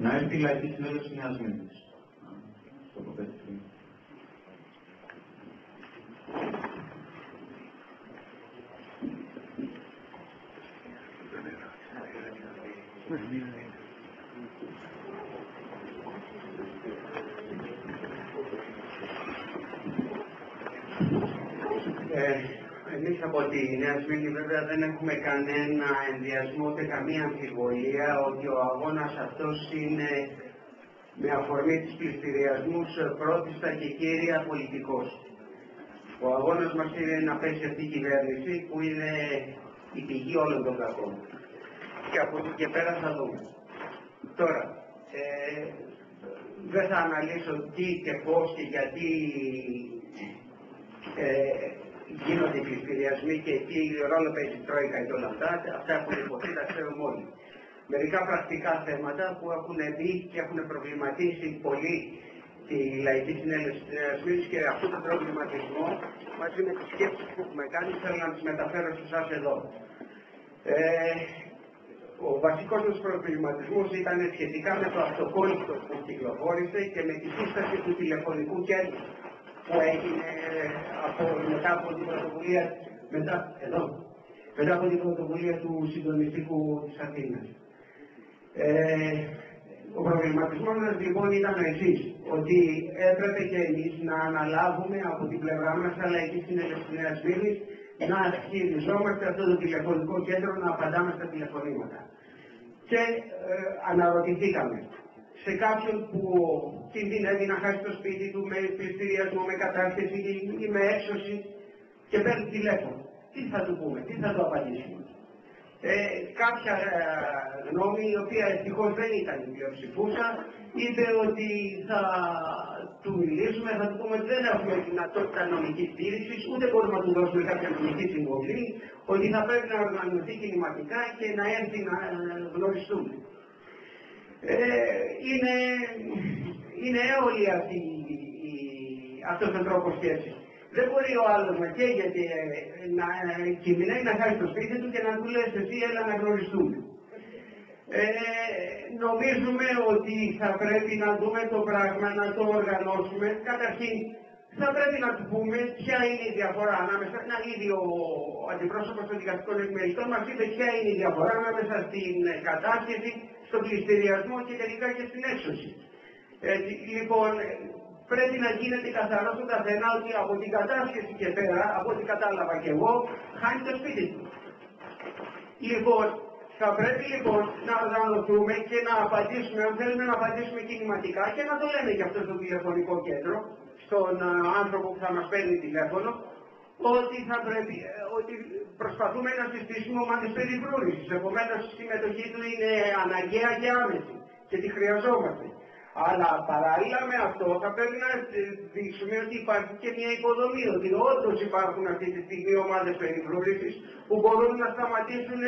να έρθει η Λαϊκή Συνέλευση Νέας Μήνης. Εμείς από τη Νέα Σμύρνη βέβαια δεν έχουμε κανένα ενδιασμό ούτε καμία αμφιβολία ότι ο αγώνας αυτός είναι με αφορμή της πληστηριασμούς πρώτιστα και κύρια πολιτικός. Ο αγώνας μας είναι να πέσει αυτή η κυβέρνηση που είναι η πηγή όλων των κακών. Και από εκεί και πέρα θα δούμε. Τώρα, δεν θα αναλύσω τι και πώς και γιατί γίνονται οι πληστηριασμοί και τι ρόλο παίζει η Τρόικα και όλα αυτά. Αυτά έχουν υποθεί, τα ξέρουμε όλοι. Μερικά πρακτικά θέματα που έχουν δει και έχουν προβληματίσει πολύ τη Λαϊκή Συνέλευση της Νέας Μήνης και αυτόν τον προβληματισμό μαζί με τις σκέψεις που έχουμε κάνει θέλω να τις μεταφέρω σε εσάς εδώ. Ο βασικός μας προβληματισμός ήταν σχετικά με το αυτοκόλλητο που κυκλοφόρησε και με τη σύσταση του τηλεφωνικού κέντρου που έγινε μετά από την πρωτοβουλία του συντονιστικού της Αθήνας. Ο προβληματισμός μας λοιπόν ήταν ο εξής, ότι έπρεπε και εμείς να αναλάβουμε από την πλευρά μας σαν Λαϊκή Συνέλευση της Νέας Μήνης να χειριζόμαστε αυτό το τηλεφωνικό κέντρο, να απαντάμε στα τηλεφωνήματα. Και αναρωτηθήκαμε σε κάποιον που κινδυνεύει να χάσει το σπίτι του με πληστηριασμό, με κατάσχεση ή με έξωση και παίρνει τηλέφωνο. Τι θα του πούμε, τι θα του απαντήσουμε. Κάποια γνώμη, η οποία ευτυχώς δεν ήταν η πλειοψηφούσα, είπε ότι θα του μιλήσουμε, θα του πούμε ότι δεν έχουμε δυνατότητα νομικής στήριξης, ούτε μπορούμε να του δώσουμε κάποια νομική συμβολή, ότι θα πρέπει να οργανωθεί κινηματικά και να έρθει να γνωριστούμε. Είναι έολη αυτός ο τρόπος σκέψης. Δεν μπορεί ο άλλος να καίγεται, να κινδυνεύει να χάσει το σπίτι του και να του λες εσύ έλα να γνωριστούμε. Νομίζουμε ότι θα πρέπει να δούμε το πράγμα, να το οργανώσουμε. Καταρχήν θα πρέπει να του πούμε ποια είναι η διαφορά ανάμεσα. Ήδη ο αντιπρόσωπος των δικαστικών επιμελητών μας είπε ποια είναι η διαφορά ανάμεσα στην κατάσχεση, στον πληστηριασμό και τελικά και στην έξωση. Λοιπόν, πρέπει να γίνεται καθαρό στον καθένα ότι από την κατάσχεση και πέρα, από ό,τι κατάλαβα και εγώ, χάνει το σπίτι του. Λοιπόν, θα πρέπει λοιπόν να οργανωθούμε και να απαντήσουμε, αν θέλουμε να απαντήσουμε κινηματικά και να το λέμε και αυτό στο τηλεφωνικό κέντρο, στον άνθρωπο που θα μας παίρνει τηλέφωνο, ότι θα πρέπει, ότι προσπαθούμε να συστήσουμε ομάδες περιφρούρησης. Επομένως η συμμετοχή του είναι αναγκαία και άμεση και τη χρειαζόμαστε. Αλλά παράλληλα με αυτό θα πρέπει να δείξουμε ότι υπάρχει και μια υποδομή, ότι όντως υπάρχουν αυτή τη στιγμή ομάδες περιφρούρησης που μπορούν να σταματήσουν.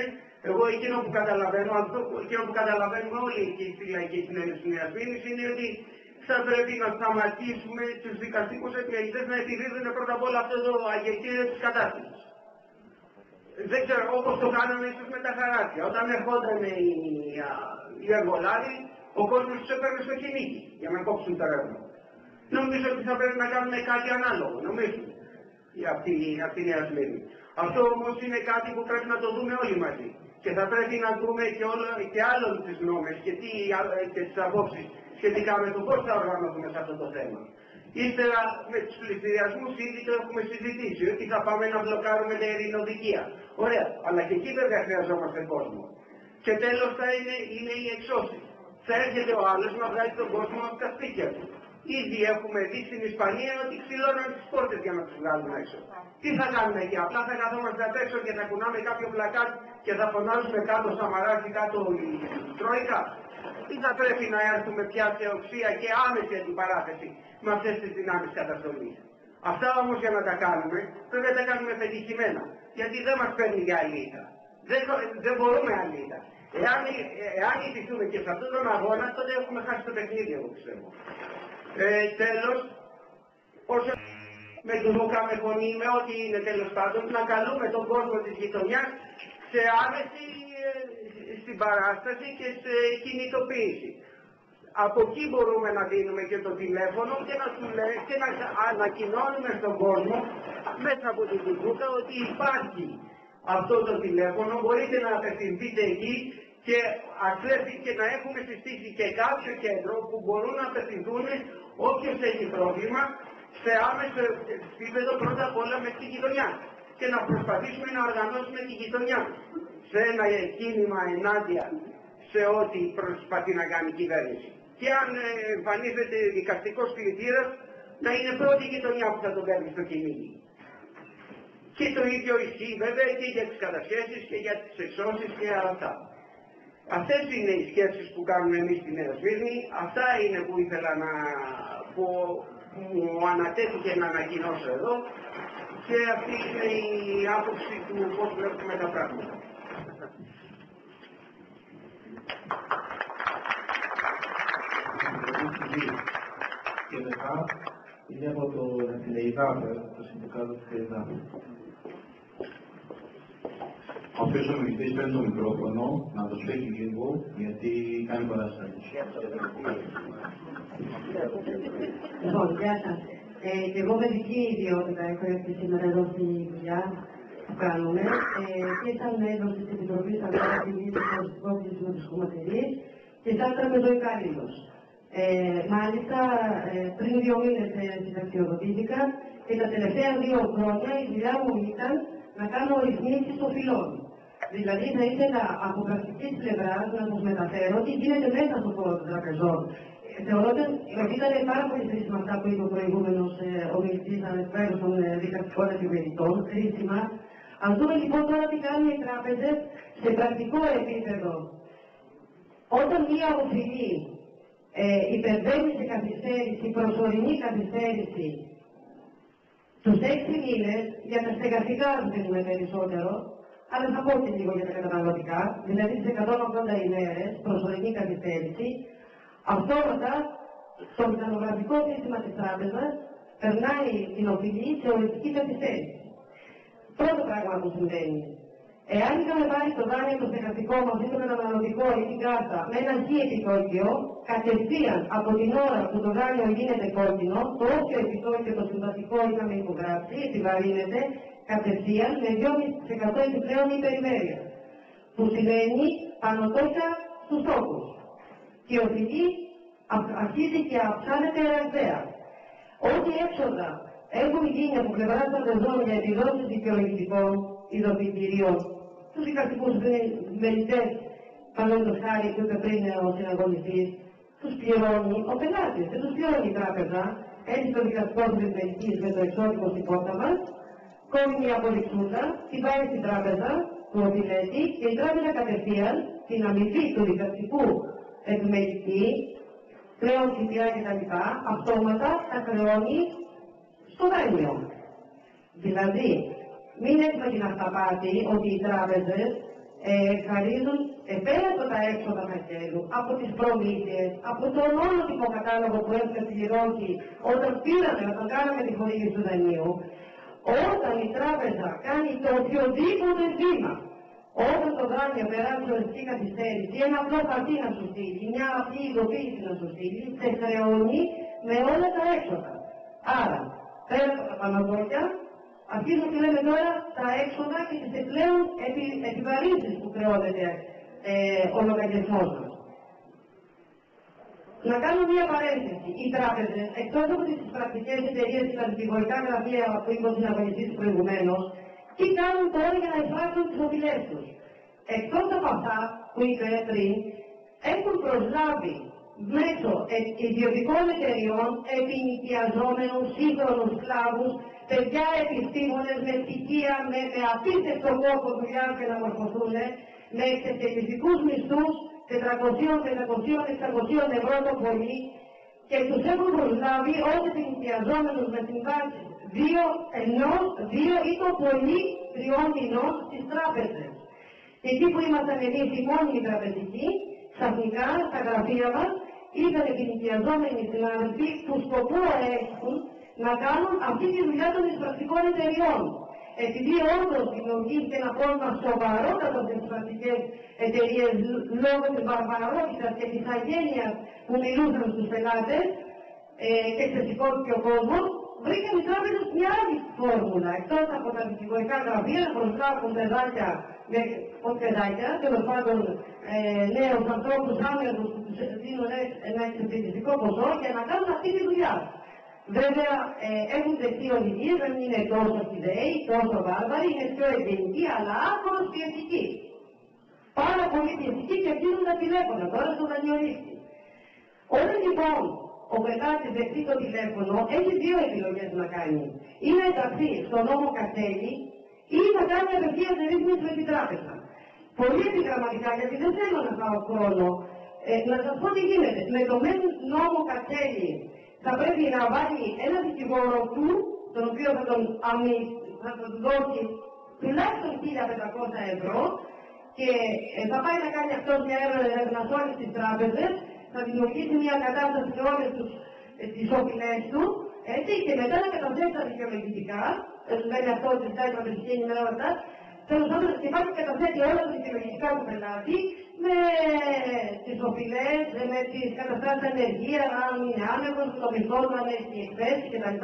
Εγώ εκείνο που καταλαβαίνω, εκείνο που καταλαβαίνουμε όλοι εκεί στη Λαϊκή Συνέλευση της Νέας Μήνης είναι ότι θα πρέπει να σταματήσουμε τους δικαστικούς επιμελητές να επιδίδουν πρώτα απ' όλα αυτό το αγγελτήριο της κατάστασης. Δεν ξέρω, όπως το κάναμε ίσως με τα χαράκια. Όταν ερχόταν οι εργολάβοι, ο κόσμος τους έπαιρνε στο κυνήγι για να κόψουν το ρεύμα. Νομίζω ότι θα πρέπει να κάνουμε κάτι ανάλογο, νομίζω, από τη Νέα Σμύρνη. Αυτό όμως είναι κάτι που πρέπει να το δούμε όλοι μαζί. Και θα πρέπει να δούμε και άλλων τις γνώμες και τις απόψεις σχετικά με το πώς θα οργανωθούμε σε αυτό το θέμα. Ύστερα με τους πληστηριασμούς ήδη το έχουμε συζητήσει, ότι θα πάμε να μπλοκάρουμε τα ειρηνοδικεία. Ωραία, αλλά και εκεί βέβαια χρειαζόμαστε κόσμο. Και τέλος θα είναι οι εξώσεις. Θα έρχεται ο άλλος να βγάλει τον κόσμο από τα σπίτια του. Ήδη έχουμε δει στην Ισπανία ότι ξυλώνουν τις πόρτες για να τους βγάλουν έξω. Τι θα κάνουμε εκεί, απλά θα καθόμαστε απ' έξω και θα κουνάμε κάποιο πλακάτ και θα φωνάζουμε κάτω Σαμαράς ή κάτω η Τρόικα. Ή θα πρέπει να έρθουμε πια σε οξία και άμεση αντιπαράθεση με αυτές τις δυνάμεις καταστολής. Αυτά όμως για να τα κάνουμε πρέπει να τα κάνουμε πετυχημένα. Γιατί δεν μας παίρνει για αλήθεια. Δεν μπορούμε αλήθεια. Εάν ιτηθούμε και σε αυτόν τον αγώνα, τότε έχουμε χάσει το παιχνίδι, εγώ πιστεύω. Τέλος, όσο με ντουμούκα, με φωνή, με ό,τι είναι τέλος πάντων, να καλούμε τον κόσμο της γειτονιάς σε άμεση στην παράσταση και σε κινητοποίηση. Από εκεί μπορούμε να δίνουμε και το τηλέφωνο και να ανακοινώνουμε στον κόσμο μέσα από την Κιβούτα ότι υπάρχει αυτό το τηλέφωνο, μπορείτε να απευθυνθείτε εκεί και να έχουμε συστήσει και κάποιο κέντρο που μπορούν να απευθυνθούν όποιος έχει πρόβλημα σε άμεσο επίπεδο πρώτα απ' όλα με τη γειτονιά και να προσπαθήσουμε να οργανώσουμε τη γειτονιά σε ένα κίνημα ενάντια σε ό,τι προσπαθεί να κάνει η κυβέρνηση. Και αν εμφανίζεται δικαστικός κλητήρας, να είναι πρώτη γειτονιά που θα τον παίρνει στο κυνήγι. Και το ίδιο ισχύει βέβαια και για τις κατασχέσεις και για τις εξώσεις και αυτά. Αυτές είναι οι σκέψεις που κάνουμε εμείς στη Νέα Σμύρνη, αυτά είναι που ήθελα που μου ανατέθηκε να ανακοινώσω εδώ και αυτή είναι η άποψη του πώς βλέπουμε τα πράγματα. Και μετά είναι από την ΕΙΔΑΠΕ, το Συνδικάτο της ΕΙΔΑΠΕ. Ο οποίος ο μιλητής παίρνει το μικρόφωνο, να το σφίγγει λίγο, γιατί κάνει παράσταση. Λοιπόν, γεια σας. Και εγώ με δική ιδιότητα έχω έρθει σήμερα εδώ στη δουλειά που κάνουμε και σαν μέλος της Επιτροπής Ανάπτυξης της Πρόκλησης με τις Χωματερίες και σαν τραπεζοϊκάλληλος. Μάλιστα, πριν 2 μήνες συνταξιοδοτήθηκα και τα τελευταία 2 χρόνια η δουλειά μου ήταν να κάνω ρυθμίσεις των φυλών. Δηλαδή, θα ήθελα από πρακτικής πλευράς να σας μεταφέρω τι γίνεται μέσα στον χώρο των τραπεζών. Θεωρώ ότι ήταν πάρα πολύ χρήσιμα αυτά που είπε ο προηγούμενος ομιλητής ανεφέρον των δικαστικών εφημεριτών, χρήσιμα. Ας δούμε λοιπόν τώρα τι κάνουν οι τράπεζες σε πρακτικό επίπεδο. Όταν μία οφειλή υπερβαίνει σε καθυστέρηση, προσωρινή καθυστέρηση, τους 6 μήνες, για τα στεγαστικά δίνουμε περισσότερο, αλλά θα πω και λίγο για τα καταναλωτικά, δηλαδή τις 180 ημέρες, προσωρινή καθυστέρηση, αυτόματα στο μηχανογραφικό σύστημα της τράπεζας περνάει την οφειλή σε οριστική καθυστέρηση. Πρώτο πράγμα που συμβαίνει. Εάν είχαμε πάρει το δάνειο το στεγαστικό μας ή το καταναλωτικό ή την κάρτα με ένα χ επιτόκιο, κατευθείαν από την ώρα που το δάνειο γίνεται κόκκινο, το όποιο επιτόκιο το συμβατικό είχαμε υπογράψει, επιβαρύνεται κατευθείαν με 2,5% επιπλέον υπερημέρεια. Που σημαίνει πανωτόκια στους τόκους. Και η οφειλή αρχίζει και αυξάνεται ραγδαία. Ό,τι έξοδα έχουν γίνει από πλευράς των τραπεζών για επιδόσεις δικαιολογητικών ειδοποιητηρίων, τους δικαστικούς μελητές, παραδείγματος χάρη που είπε πριν ο συναγωνιστής, τους πληρώνει ο πελάτης, δεν τους πληρώνει η τράπεζα. Έτσι το δικαστικό μελητής με το εξώδικο στην πόρτα μας, κόβει μια αποδειξούλα, την πάει στην τράπεζα, του οφειλέτη και η τράπεζα κατευθείαν την αμοιβή του δικαστικού επιμελητή, πλέον ΦΠΑ κτλ. Αυτόματα θα χρεώνει στο δάνειο. Δηλαδή, μην έχουμε την αυταπάτη ότι οι τράπεζες χαρίζουν πέρα από τα έξοδα φακέλου, από τις προμήθειες, από τον όλο κατάλογο που έχουμε πληρώσει όταν πήραμε, όταν κάναμε τη χορήγηση του δανείου, όταν η τράπεζα κάνει το οποιοδήποτε βήμα, όταν το δάνειο περάσει οριστική καθυστέρηση, ένα απλό χαρτί να σου στείλει, μια απλή ειδοποίηση να σου στείλει, σε χρεώνει με όλα τα έξοδα. Άρα, πέρα από τα πανωτόκια, αρχίζουμε και λέμε τώρα τα έξοδα και τις επιπλέον επιβαρύνσεις που χρεώνεται ο λογαριασμός μας. Να κάνω μία παρένθεση. Οι τράπεζες, εκτός από τις πρακτικές εταιρείες και τα δικηγορικά γραφεία που είπε ο συναγωνιστής προηγουμένως, τι κάνουν τώρα για να εισπράξουν τις οφειλές τους. Εκτός από αυτά που είπε πριν, έχουν προσλάβει μέσω ιδιωτικών εταιριών επινοικιαζόμενους σύγχρονους σκλάβους, παιδιά επιστήμονες με πτυχία, με απίστευτο κόπο δουλειά και να μορφωθούν, με εξευτελιστικούς μισθούς 400, 500, 600 ευρώ το πολύ και τους έχουν προσλάβει ως επινοικιαζόμενους με συμβάσεις 2 ή το πολύ 3 μηνών στις τράπεζες. Και εκεί που ήμασταν εμείς οι μόνοι τραπεζικοί, ξαφνικά στα γραφεία μας ήταν επινοικιαζόμενοι συνάδελφοι που σκοπό έχουν να κάνουν αυτή τη δουλειά των εισπρακτικών εταιριών. Επειδή όντως δημιουργήθηκε ένα πρόβλημα σοβαρότατο στις εισπρακτικές εταιρείες λόγω της βαρβαρότητας και της αγένειας που μιλούσαν στους πελάτες και ξεσηκώθηκε ο κόσμος, βρήκαν οι τράπεζες μια άλλη φόρμουλα. Εκτός από τα δικηγορικά γραφεία να προσλάβουν παιδάκια, τέλος πάντων νέους ανθρώπους άμερους που τους δίνουν ένα εξυπηρετικό ποσό για να κάνουν αυτή τη δουλειά. Βέβαια, έχουν δεχτεί οδηγίες, δεν είναι τόσο φιδαίοι, τόσο βάρβαροι, είναι πιο ευγενικοί, αλλά άκρως πιεστικοί. Πάρα πολύ πιεστικοί και κλείνουν τα τηλέφωνα τώρα στον δανειολήπτη. Όταν λοιπόν ο πελάτης δεχτεί το τηλέφωνο, έχει δύο επιλογές να κάνει. Ή να ενταχθεί στον νόμο Κατσέλη ή να κάνει απευθείας ρύθμιση με την τράπεζα. Πολύ επιγραμματικά, γιατί δεν θέλω να φάω χρόνο, να σας πω τι γίνεται. Με το νόμο Κατσέλη θα πρέπει να βάλει ένα δικηγόρο του, τον οποίο θα τον δώσει τουλάχιστον 1.500 ευρώ και θα πάει να κάνει αυτό μια έρευνα σε όλες τις τράπεζες, θα δημιουργήσει μια κατάσταση σε όλες τις οφειλές του, έτσι, και μετά να καταθέσει τα δικαιολογητικά, δηλαδή αυτό ότι ζητάει η τραπεζική ενημερότητα, τέλος πάντων και πάει και καταθέτει όλα τα δικαιολογητικά του πελάτη με τις οφειλές, με τις καταστάσεις ανεργίας, αν είναι άνεργος, το μισθό του, αν έχει εκθέσεις κτλ.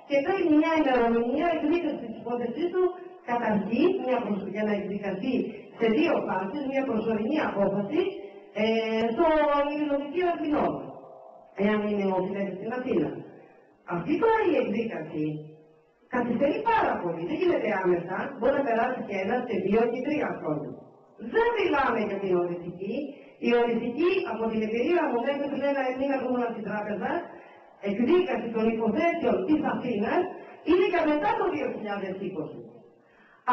Και παίρνει μια ημερομηνία εκδίκαση της υπόθεσής του, καταρχήν για να εκδικαστεί σε δύο φάσεις, μια προσωρινή απόφαση στο Ειρηνοδικείο Αθηνών, εάν είναι οφειλέτης στην Αθήνα. Αυτή τώρα η εκδίκαση καθυστερεί πάρα πολύ, δεν γίνεται άμεσα, μπορεί να περάσει και 1 και 2 και 3 χρόνια. Δεν μιλάμε για την οριστική. Η οριστική, από την εμπειρία μου μέχρι πριν ένα μήνα που ήμουν στην τράπεζα, εκδίκαση των υποθέσεων της Αθήνας είναι και μετά το 2020.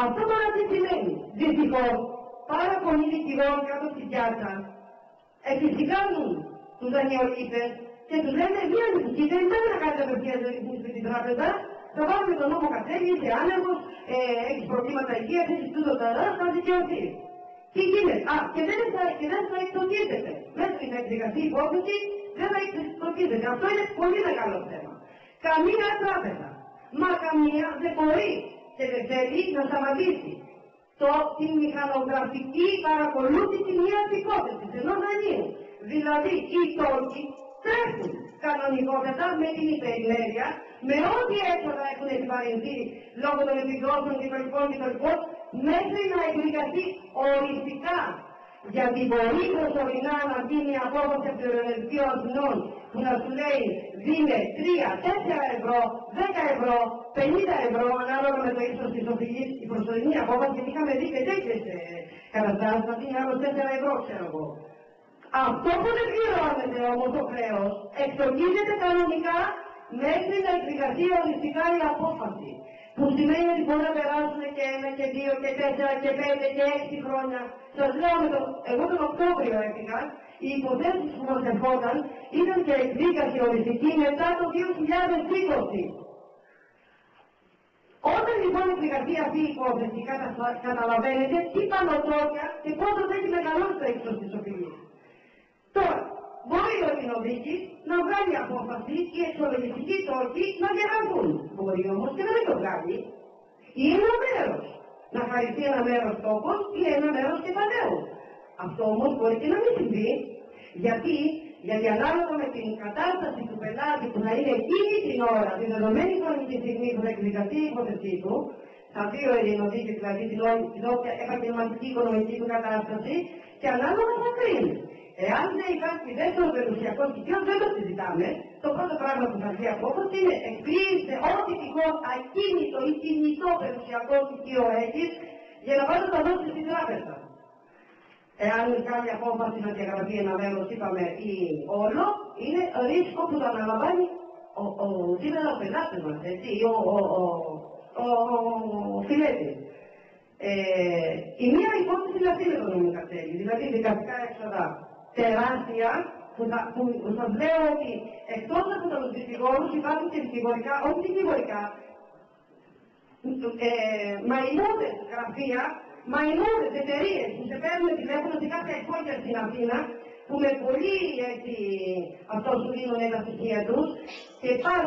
Αυτό τώρα τι σημαίνει? Δυστυχώς, πάρα πολλοί δικηγόροι κάτω στην πιάτσα εφησυχάζουν τους δανειολήπτες και τους λένε μία ανησυχή, δεν πρέπει να κάνετε απευθείας ρυθμίσεις με την τράπεζα, θα βάλουμε τον νόμο Κατσέλη, είσαι άνεργος, έχεις προβλήματα υγείας, έχεις τούτο ταρά, θα δικαιωθεί. Τι γίνεται? Και δεν θα εκτοκίζεται. Μέχρι να εκδικαστεί η υπόθεση δεν θα εκτοκίζεται. Αυτό είναι πολύ μεγάλο θέμα. Καμία τράπεζα, μα καμία δεν μπορεί και δεν θέλει να σταματήσει την μηχανογραφική παρακολούθηση μιας υπόθεσης ενός δανείου. Δηλαδή οι τόκοι τρέχουν κανονικότατα με την υπερημέρεια, με ό,τι έσοδα έχουν επιβαρυνθεί λόγω των επιδόσεων κτλ. Μέχρι να εκδικαστεί οριστικά. Γιατί μπορεί προσωρινά να γίνει απόφαση από το Ειρηνοδικείο Αθηνών που να σου λέει δίνε 3, 4 ευρώ, 10 ευρώ, 50 ευρώ, ανάλογα με το ύψος της οφειλής, η προσωρινή απόφαση, γιατί είχαμε δει και τέτοιες καταστάσεις, να δίνει άλλο 4 ευρώ, ξέρω εγώ. Αυτό που δεν πληρώνεται όμως το χρέος, εκτοκίζεται κανονικά μέχρι να εκδικαστεί οριστικά η απόφαση. Που σημαίνει ότι μπορεί να περάσουν και 1 και 2 και 4 και 5 και 6 χρόνια. Σας λέω, εγώ τον Οκτώβριο έφυγα, οι υποθέσεις που μας ερχόταν ήταν και εκδίκαση οριστική μετά το 2020. Όταν λοιπόν εκδικαστεί αυτή η υπόθεση, καταλαβαίνετε τι πανωτόκια και πόσο θα έχει μεγαλώσει το ύψος της οφειλής. Τώρα, μπορεί ο Ειρηνοδίκης να βγάλει απόφαση, οι εξολογιστικοί τόκοι να διαγραφούν. Μπορεί όμως και να μην το βγάλει. Ή ένα μέρος. Να χαριστεί ένα μέρος τόκος ή ένα μέρος κεφαλαίου. Αυτό όμως μπορεί και να μην συμβεί. Γιατί ανάλογα με την κατάσταση του πελάτη που θα είναι εκείνη την ώρα, τη δεδομένη χρονική στιγμή που θα εκδικαστεί η υπόθεσή του, θα πει ο Ειρηνοδίκης, δηλαδή την όποια επαγγελματική οικονομική του κατάσταση, και ανάλογα θα κρίνει. Εάν δεν υπάρχει δεύτερο περιουσιακό στοιχείο, δεν το συζητάμε. Το πρώτο πράγμα που θα βγει απόφαση είναι εκκλείσε ό,τι τυχόν ακίνητο ή κινητό περιουσιακό στοιχείο έχεις για να πάει να τα δώσει στην τράπεζα. Εάν κάνει απόφαση να διαγραφεί ένα μέρος, είπαμε, ή όλο, είναι ρίσκο που το αναλαμβάνει σήμερα ο πελάτης μας, έτσι, ή ο φιλέτης. Η μία υπόθεση είναι αυτή με τον νόμο Κατσέλη, δηλαδή δικαστικά έξοδα τεράστια, που σας λέω ότι εκτός από τους δικηγόρους υπάρχουν και δικηγορικά, όχι δικηγορικά, μαϊμούδες γραφεία, μαϊμούδες εταιρείες που σε παίρνουν τηλέφωνο σε κάποια υπόγεια στην Αθήνα, που με πολύ έτσι αυτό σου δίνουν τα στοιχεία τους, και πας